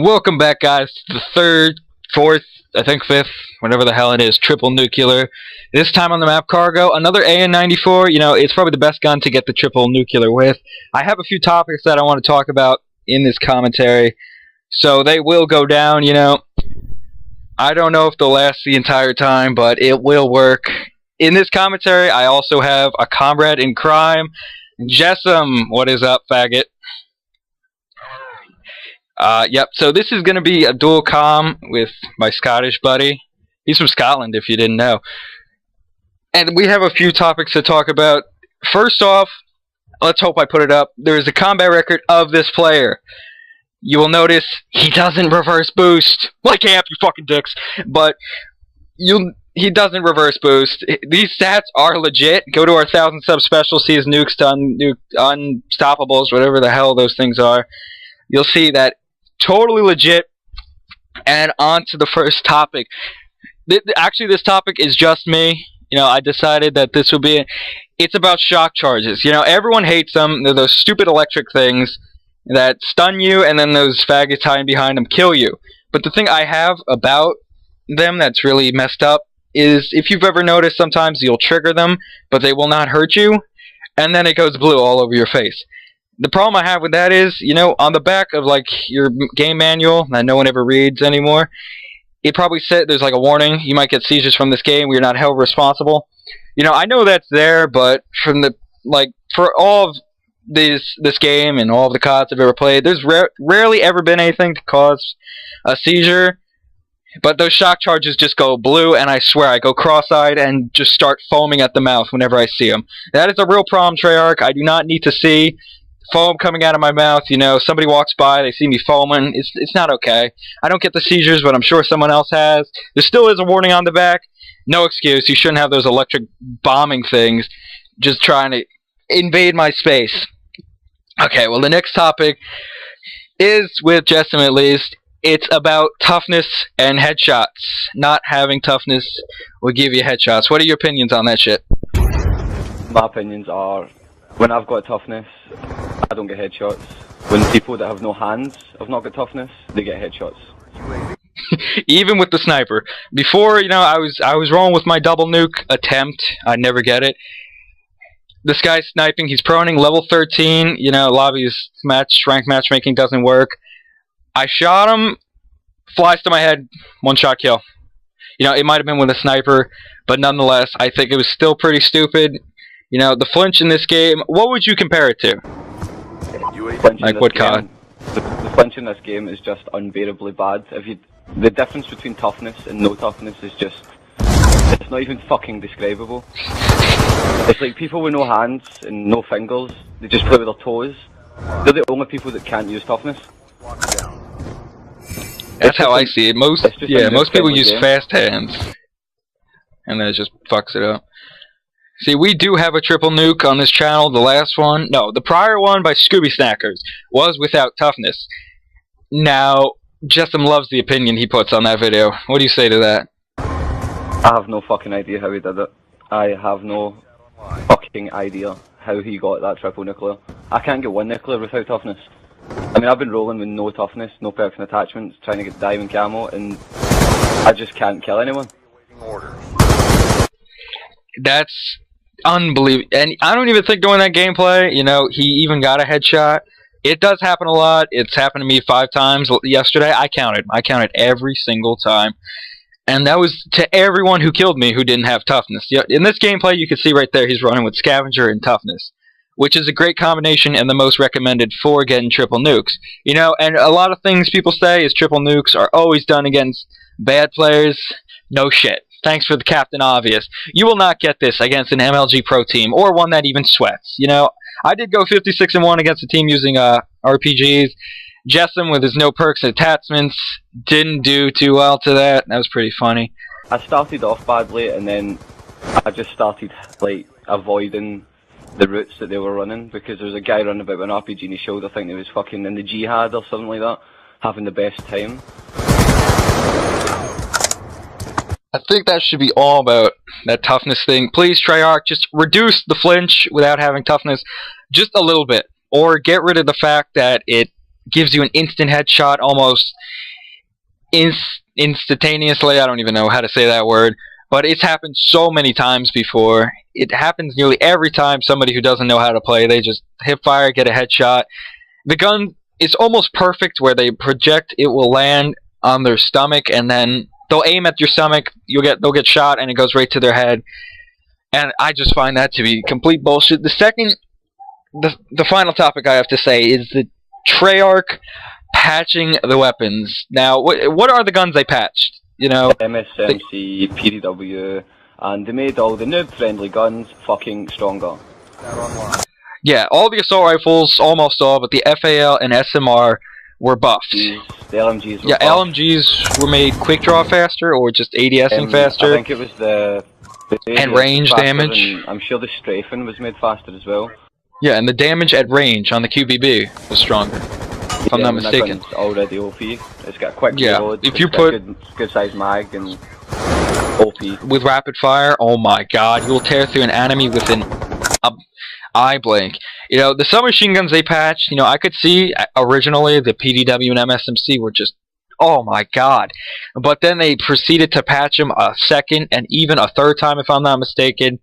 Welcome back, guys, to the third, fourth, I think fifth, whatever the hell it is, triple nuclear. This time on the map Cargo, another AN94. You know, it's probably the best gun to get the triple nuclear with. I have a few topics that I want to talk about in this commentary, so they will go down, you know. I don't know if they'll last the entire time, but it will work. In this commentary, I also have a comrade in crime, Jessam. What is up, faggot? Yep, so this is going to be a dual comm with my Scottish buddy. He's from Scotland, if you didn't know. And we have a few topics to talk about. First off, let's hope I put it up. There is a combat record of this player. You will notice he doesn't reverse boost. Like amp, you fucking dicks. But he doesn't reverse boost. These stats are legit. Go to our 1,000 sub special, see his nukes done, unstoppables, whatever the hell those things are. You'll see that totally legit. And on to the first topic. Actually, this topic is just me. You know, I decided that this would be it's about shock charges. You know, everyone hates them. They're those stupid electric things that stun you, and then those faggots hiding behind them kill you. But the thing I have about them that's really messed up is, if you've ever noticed, sometimes you'll trigger them, but they will not hurt you, and then it goes blue all over your face. The problem I have with that is, you know, on the back of, like, your game manual that no one ever reads anymore, it probably said there's, like, a warning. You might get seizures from this game. We're not held responsible. You know, I know that's there, but from the, like, for all of this game and all of the CODs I've ever played, there's rarely ever been anything to cause a seizure. But those shock charges just go blue, and I swear I go cross-eyed and just start foaming at the mouth whenever I see them. That is a real problem, Treyarch. I do not need to see foam coming out of my mouth. You know, somebody walks by, they see me foaming. It's not okay. I don't get the seizures, but I'm sure someone else has. There still is a warning on the back. No excuse. You shouldn't have those electric bombing things just trying to invade my space. Okay, well, the next topic is, with Jessam at least, it's about toughness and headshots. Not having toughness will give you headshots. What are your opinions on that shit? My opinions are, when I've got toughness, I don't get headshots. When people that have no hands have not got toughness, they get headshots. Even with the sniper. Before, you know, I was rolling with my double nuke attempt. I'd never get it. This guy's sniping. He's proning, level 13. You know, lobby's ranked matchmaking doesn't work. I shot him, flies to my head, one shot kill. You know, it might have been with a sniper, but nonetheless, I think it was still pretty stupid. You know, the flinch in this game, what would you compare it to? Like what COD? The flinch in this game is just unbearably bad. The difference between toughness and no toughness is just, it's not even fucking describable. It's like people with no hands and no fingers, they just play with their toes. They're the only people that can't use toughness. That's how I see it. Most people use fast hands, and then it just fucks it up. See, we do have a triple nuke on this channel. The last one, no, the prior one by Scooby Snackers was without toughness. Now, Jessam loves the opinion he puts on that video. What do you say to that? I have no fucking idea how he did it. I have no fucking idea how he got that triple nuclear. I can't get one nuclear without toughness. I mean, I've been rolling with no toughness, no perks and attachments, trying to get diamond camo, and I just can't kill anyone. That's unbelievable. And I don't even think during that gameplay, you know, he even got a headshot. It does happen a lot. It's happened to me 5 times yesterday. I counted every single time. And that was to everyone who killed me who didn't have toughness. In this gameplay, you can see right there, he's running with Scavenger and toughness, which is a great combination and the most recommended for getting triple nukes. You know, and a lot of things people say is triple nukes are always done against bad players. No shit. Thanks for the Captain Obvious. You will not get this against an MLG Pro team, or one that even sweats. You know, I did go 56-1 against a team using RPGs. Jessam, with his no perks and attachments, didn't do too well to that. That was pretty funny. I started off badly, and then I just started, like, avoiding the routes that they were running, because there was a guy running about with an RPG in his shoulder, thinking he was fucking in the jihad or something like that, having the best time. I think that should be all about that toughness thing. Please, Treyarch, just reduce the flinch without having toughness just a little bit. Or get rid of the fact that it gives you an instant headshot almost instantaneously. I don't even know how to say that word, but it's happened so many times before. It happens nearly every time somebody who doesn't know how to play, they just hip fire, get a headshot. The gun is almost perfect where they project, it will land on their stomach, and then they'll aim at your stomach, they'll get shot, and it goes right to their head. And I just find that to be complete bullshit. The final topic I have to say is the Treyarch patching the weapons. Now, what are the guns they patched? You know, MSMC, PDW, and they made all the noob-friendly guns fucking stronger. Yeah, all the assault rifles, almost all, but the FAL and SMR were buffed. The LMGs were buffed. LMGs were made quick draw faster, or just ADSing faster. I think it was the and range damage. And I'm sure the strafing was made faster as well. Yeah, and the damage at range on the QBB was stronger, if I'm not mistaken. That gun's already OP. It's got quick reload. If you put good size mag and OP with rapid fire, oh my god, you'll tear through an enemy within an eye blink. You know, the submachine guns they patched, you know, I could see originally the PDW and MSMC were just, oh my god. But then they proceeded to patch them a second and even a third time, if I'm not mistaken,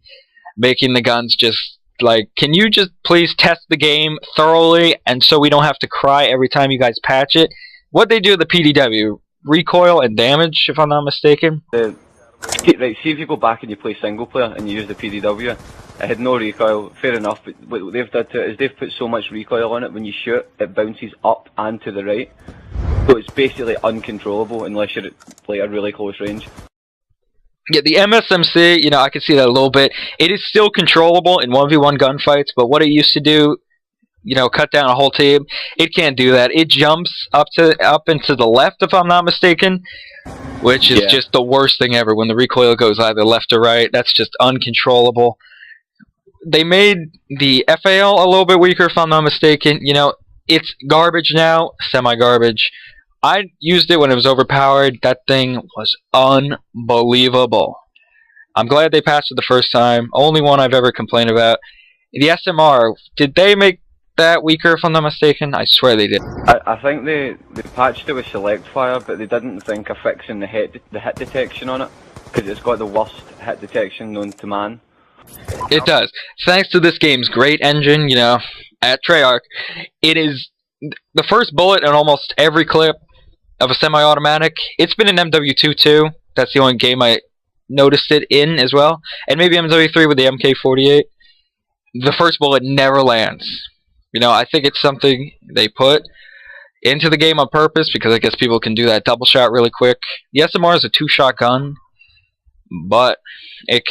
making the guns just like, can you just please test the game thoroughly, and so we don't have to cry every time you guys patch it? What they do with the PDW, recoil and damage, if I'm not mistaken. Right, see if you go back and you play single player and you use the PDW, it had no recoil, fair enough, but what they've done to it is they've put so much recoil on it, when you shoot, it bounces up and to the right. So it's basically uncontrollable unless you're at like a really close range. Yeah, the MSMC, you know, I can see that a little bit. It is still controllable in 1v1 gunfights, but what it used to do, you know, cut down a whole team, it can't do that. It jumps up into the left, if I'm not mistaken, which is just the worst thing ever. When the recoil goes either left or right, that's just uncontrollable. They made the FAL a little bit weaker, if I'm not mistaken. You know, it's garbage now, semi-garbage. I used it when it was overpowered. That thing was unbelievable. I'm glad they patched it the first time. Only one I've ever complained about. The SMR, did they make that weaker, if I'm not mistaken? I swear they did. I think they patched it with select fire, but they didn't think of fixing the hit detection on it, because it's got the worst hit detection known to man. It does. Thanks to this game's great engine, you know, at Treyarch, it is the first bullet in almost every clip of a semi-automatic. It's been in MW2 too. That's the only game I noticed it in as well. And maybe MW3 with the MK48. The first bullet never lands. You know, I think it's something they put into the game on purpose, because I guess people can do that double shot really quick. The SMR is a 2-shot gun, but it's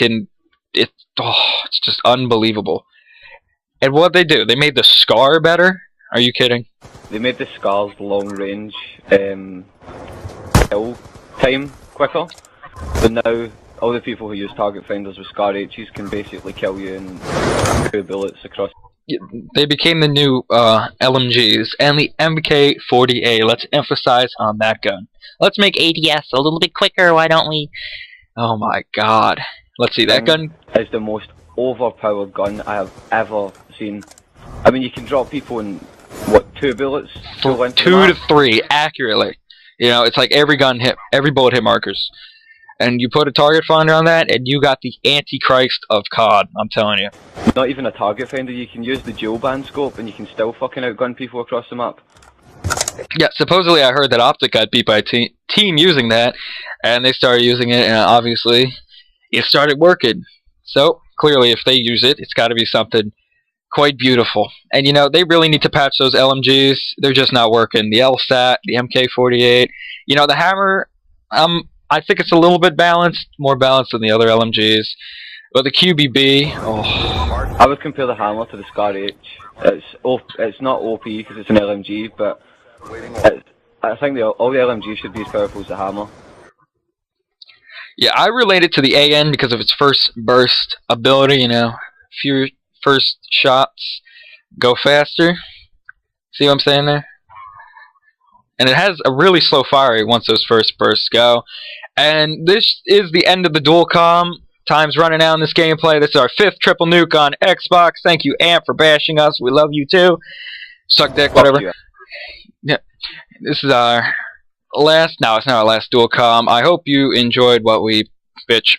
just unbelievable. And what they do, they made the SCAR better? Are you kidding? They made the SCAR's long range kill time quicker. So now all the people who use target finders with SCAR H's can basically kill you in 2 bullets across. They became the new LMGs and the MK40A. Let's emphasize on that gun. Let's make ADS a little bit quicker, why don't we? Oh my god. Let's see, that gun is the most overpowered gun I have ever seen. I mean, you can drop people in, what, 2 bullets? 2 to 3, accurately. You know, it's like every bullet hit markers. And you put a target finder on that, and you got the Antichrist of COD, I'm telling you. Not even a target finder, you can use the dual band scope, and you can still fucking outgun people across the map. Yeah, supposedly I heard that Optic got beat by a team using that, and they started using it, and obviously it started working. So, clearly if they use it, it's got to be something quite beautiful. And you know, they really need to patch those LMGs. They're just not working. The LSAT, the MK48, you know, the Hammer, I think it's a little bit balanced, more balanced than the other LMGs. But the QBB, oh. I would compare the Hammer to the SCAR H. It's not OP because it's an LMG, but I think all the LMGs should be as powerful as the Hammer. Yeah, I relate it to the AN because of its first burst ability, you know. Few first shots go faster. See what I'm saying there? And it has a really slow fire rate once those first bursts go. And this is the end of the dual comm. Time's running out in this gameplay. This is our 5th triple nuke on Xbox. Thank you, Amp, for bashing us. We love you too. Suck dick, whatever. this is our last. No, it's not our last dual com. I hope you enjoyed what we bitch